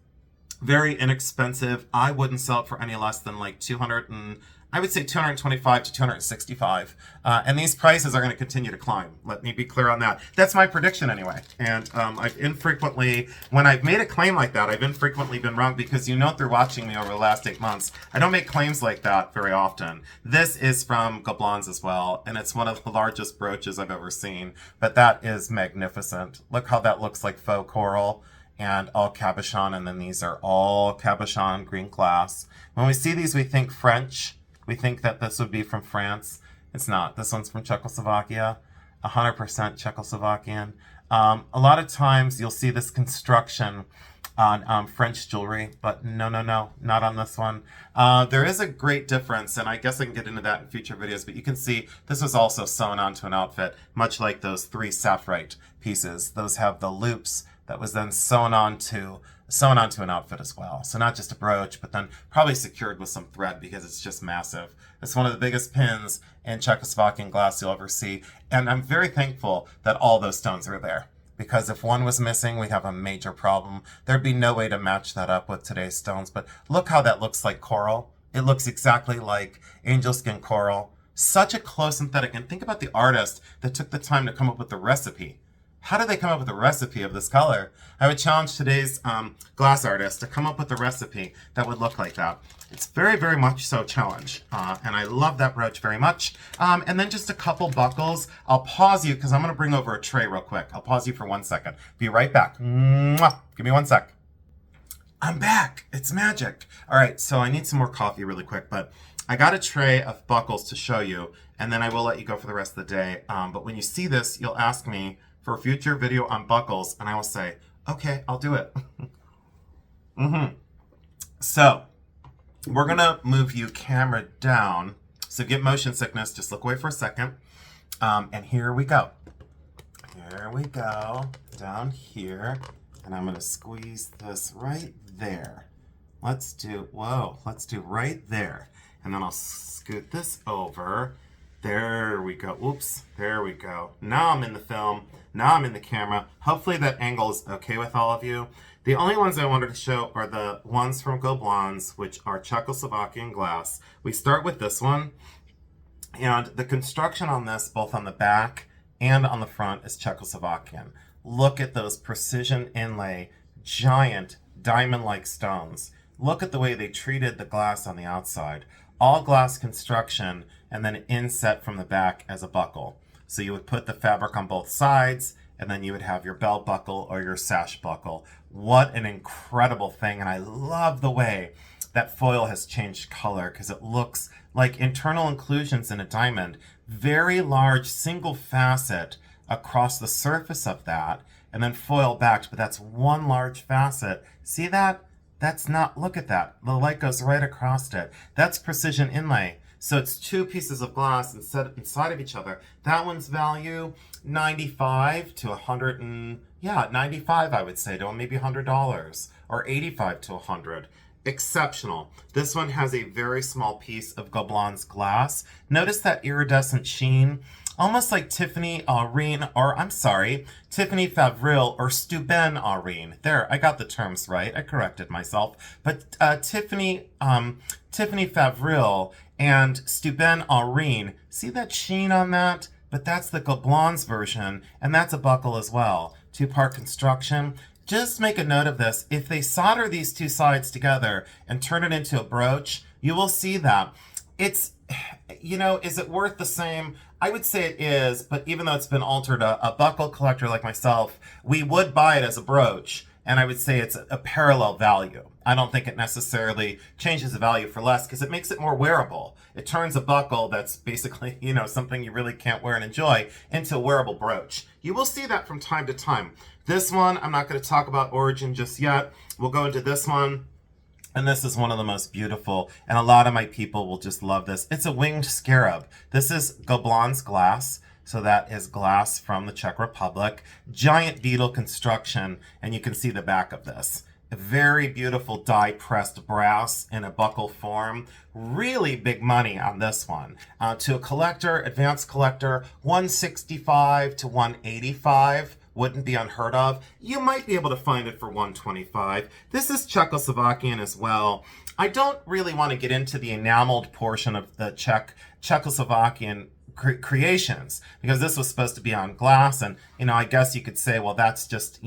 very inexpensive. I wouldn't sell it for any less than like 225 to 265. And these prices are going to continue to climb. Let me be clear on that. That's my prediction anyway. And I've infrequently, when I've made a claim like that, I've infrequently been wrong because you know through watching me over the last 8 months, I don't make claims like that very often. This is from Gobelins as well, and it's one of the largest brooches I've ever seen. But that is magnificent. Look how that looks like faux coral and all cabochon, and then these are all cabochon green glass. When we see these, we think French. We think that this would be from France. It's not. This one's from Czechoslovakia, 100% Czechoslovakian. A lot of times you'll see this construction on French jewelry, but no, not on this one. There is a great difference, and I guess I can get into that in future videos, but you can see this was also sewn onto an outfit, much like those 3 sapphirite pieces. Those have the loops that was then sewn onto an outfit as well. So not just a brooch, but then probably secured with some thread because it's just massive. It's one of the biggest pins in Czechoslovakian glass you'll ever see. And I'm very thankful that all those stones are there, because if one was missing, we'd have a major problem. There'd be no way to match that up with today's stones. But look how that looks like coral. It looks exactly like angel skin coral. Such a close synthetic. And think about the artist that took the time to come up with the recipe. How did they come up with a recipe of this color? I would challenge today's glass artist to come up with a recipe that would look like that. It's very, very much so challenge. And I love that brooch very much. And then just a couple buckles. I'll pause you because I'm going to bring over a tray real quick. I'll pause you for 1 second. Be right back. Mwah! Give me 1 sec. I'm back. It's magic. All right, so I need some more coffee really quick, but I got a tray of buckles to show you, and then I will let you go for the rest of the day. But when you see this, you'll ask me for a future video on buckles, and I will say, okay, I'll do it. So, we're gonna move you camera down. So get motion sickness, just look away for a second. And here we go. Here we go, down here. And I'm gonna squeeze this right there. Let's do right there. And then I'll scoot this over. There we go. Oops, there we go. Now I'm in the film. Now I'm in the camera. Hopefully that angle is okay with all of you. The only ones I wanted to show are the ones from Gobelins, which are Czechoslovakian glass. We start with this one. And the construction on this, both on the back and on the front, is Czechoslovakian. Look at those precision inlay, giant diamond-like stones. Look at the way they treated the glass on the outside. All glass construction, and then inset from the back as a buckle. So you would put the fabric on both sides, and then you would have your belt buckle or your sash buckle. What an incredible thing. And I love the way that foil has changed color, because it looks like internal inclusions in a diamond. Very large single facet across the surface of that, and then foil backed, but that's one large facet. See that? That's not, look at that. The light goes right across it. That's precision inlay. So it's 2 pieces of glass and set inside of each other. That one's value, 95 to 100 and, 95 I would say, to maybe $100, or 85 to 100. Exceptional. This one has a very small piece of Gobelins glass. Notice that iridescent sheen, almost like Tiffany Aurine, Tiffany Favril or Steuben Aurine. There, I got the terms right. I corrected myself. But Tiffany Favril and Steuben Aurine, see that sheen on that? But that's the Gobelins version, and that's a buckle as well. 2-part construction. Just make a note of this. If they solder these 2 sides together and turn it into a brooch, you will see that. It's, is it worth the same? I would say it is, but even though it's been altered, a buckle collector like myself, we would buy it as a brooch, and I would say it's a parallel value. I don't think it necessarily changes the value for less, because it makes it more wearable. It turns a buckle that's basically, something you really can't wear and enjoy into a wearable brooch. You will see that from time to time. This one, I'm not going to talk about origin just yet. We'll go into this one. And this is one of the most beautiful, and a lot of my people will just love this. It's a winged scarab. This is Gobelins glass, so that is glass from the Czech Republic. Giant beetle construction, and you can see the back of this. very beautiful die-pressed brass in a buckle form. Really big money on this one. To a collector, advanced collector, 165 to 185 wouldn't be unheard of. You might be able to find it for 125. This is Czechoslovakian as well. I don't really want to get into the enameled portion of the Czechoslovakian creations, because this was supposed to be on glass, and I guess you could say, well, that's just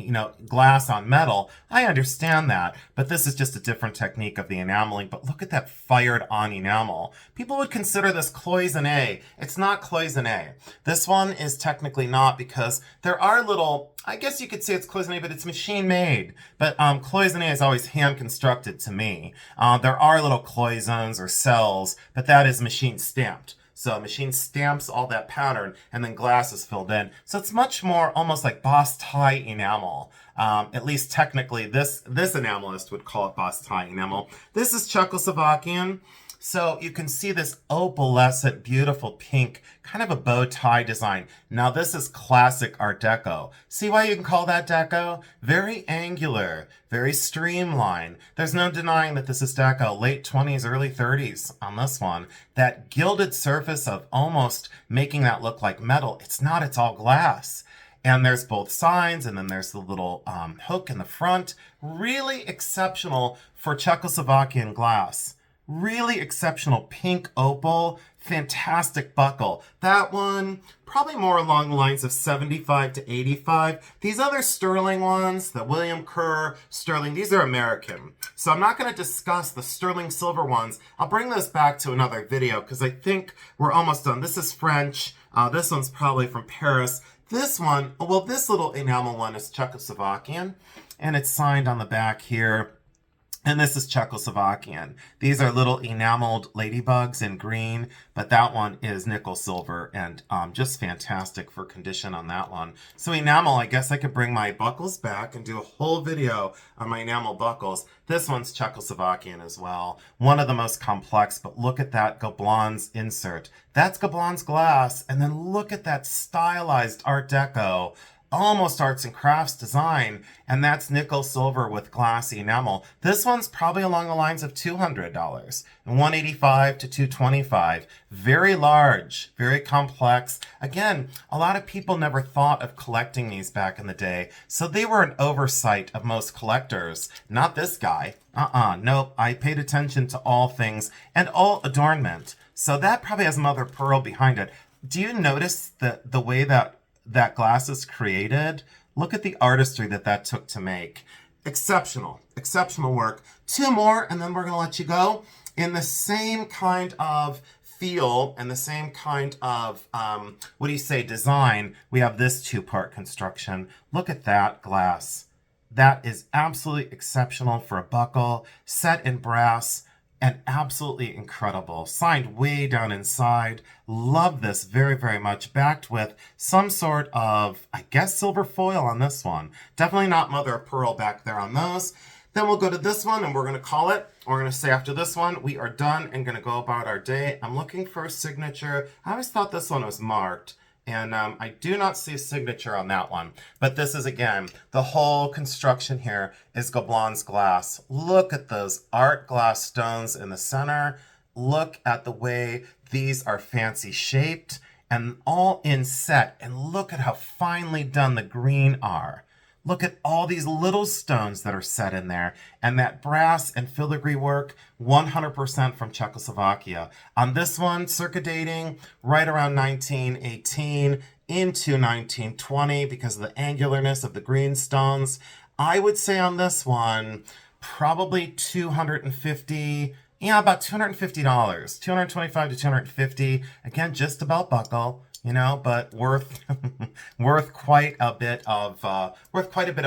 glass on metal. I understand that, but this is just a different technique of the enameling. But look at that fired on enamel. People would consider this cloisonné. It's not cloisonné. This one is technically not, because there are little, I guess you could say it's cloisonné, but it's machine made. But cloisonné is always hand constructed to me. There are little cloisons or cells, but that is machine stamped. So machine stamps all that pattern, and then glass is filled in. So it's much more almost like Bastei enamel. At least technically, this enamelist would call it Bastei enamel. This is Czechoslovakian. So you can see this opalescent, beautiful pink, kind of a bow tie design. Now this is classic Art Deco. See why you can call that Deco? Very angular, very streamlined. There's no denying that this is Deco, late 20s, early 30s on this one. That gilded surface of almost making that look like metal. It's not, it's all glass. And there's both sides, and then there's the little hook in the front. Really exceptional for Czechoslovakian glass. Really exceptional pink opal, fantastic buckle. That one, probably more along the lines of 75 to 85. These other sterling ones, the William Kerr sterling, these are American. So I'm not going to discuss the sterling silver ones. I'll bring those back to another video because I think we're almost done. This is French. This one's probably from Paris. This one, well, this little enamel one is Czechoslovakian, and it's signed on the back here. And this is Czechoslovakian. These are little enameled ladybugs in green, but that one is nickel silver, and just fantastic for condition on that one. So enamel, I guess I could bring my buckles back and do a whole video on my enamel buckles. This one's Czechoslovakian as well. One of the most complex, but look at that Gobelins insert. That's Gobelins glass, and then look at that stylized Art Deco. Almost arts and crafts design, and that's nickel silver with glassy enamel. This one's probably along the lines of $200, $185 to $225. Very large, very complex. Again, a lot of people never thought of collecting these back in the day, so they were an oversight of most collectors. Not this guy. Nope. I paid attention to all things and all adornment. So that probably has mother of pearl behind it. Do you notice the way that glass is created? Look at the artistry that took to make. Exceptional work. Two more, and then we're going to let you go. In the same kind of feel and the same kind of, design, we have this two-part construction. Look at that glass. That is absolutely exceptional for a buckle, set in brass, and absolutely incredible. Signed way down inside. Love this very, very much. Backed with some sort of, I guess, silver foil on this one. Definitely not mother of pearl back there on those. Then we'll go to this one, and we're going to call it. We're going to say after this one, we are done and going to go about our day. I'm looking for a signature. I always thought this one was marked. And I do not see a signature on that one. But this is, again, the whole construction here is Gobelins glass. Look at those art glass stones in the center. Look at the way these are fancy shaped and all inset. And look at how finely done the green are. Look at all these little stones that are set in there. And that brass and filigree work, 100% from Czechoslovakia. On this one, circa dating right around 1918 into 1920 because of the angularness of the green stones. I would say on this one, probably $250, about $250, $225 to $250. Again, just about buckle. But worth quite a bit of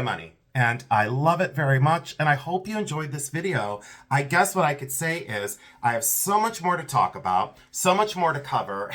money. And I love it very much. And I hope you enjoyed this video. I guess what I could say is I have so much more to talk about, so much more to cover.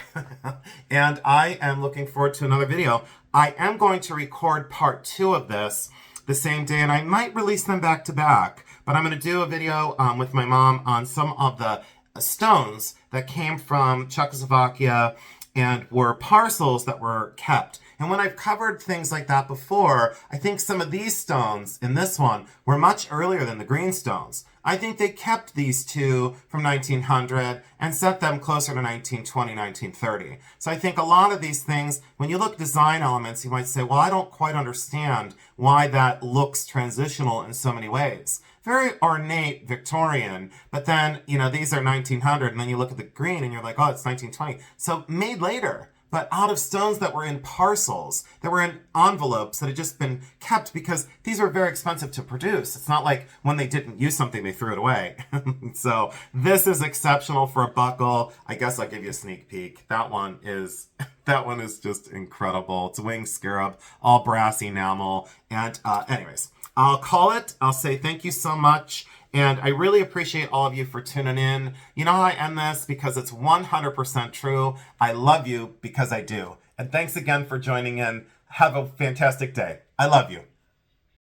And I am looking forward to another video. I am going to record part 2 of this the same day, and I might release them back to back. But I'm going to do a video with my mom on some of the stones that came from Czechoslovakia and were parcels that were kept. And when I've covered things like that before, I think some of these stones in this one were much earlier than the green stones. I think they kept these two from 1900 and set them closer to 1920, 1930. So I think a lot of these things, when you look design elements, you might say, well, I don't quite understand why that looks transitional in so many ways. Very ornate Victorian, but then, these are 1900, and then you look at the green and you're like, oh, it's 1920. So made later, but out of stones that were in parcels, that were in envelopes that had just been kept because these were very expensive to produce. It's not like when they didn't use something, they threw it away. So this is exceptional for a buckle. I guess I'll give you a sneak peek. That one is just incredible. It's a winged scarab, all brass enamel. And anyways, I'll call it. I'll say thank you so much. And I really appreciate all of you for tuning in. You know how I end this? Because it's 100% true. I love you because I do. And thanks again for joining in. Have a fantastic day. I love you.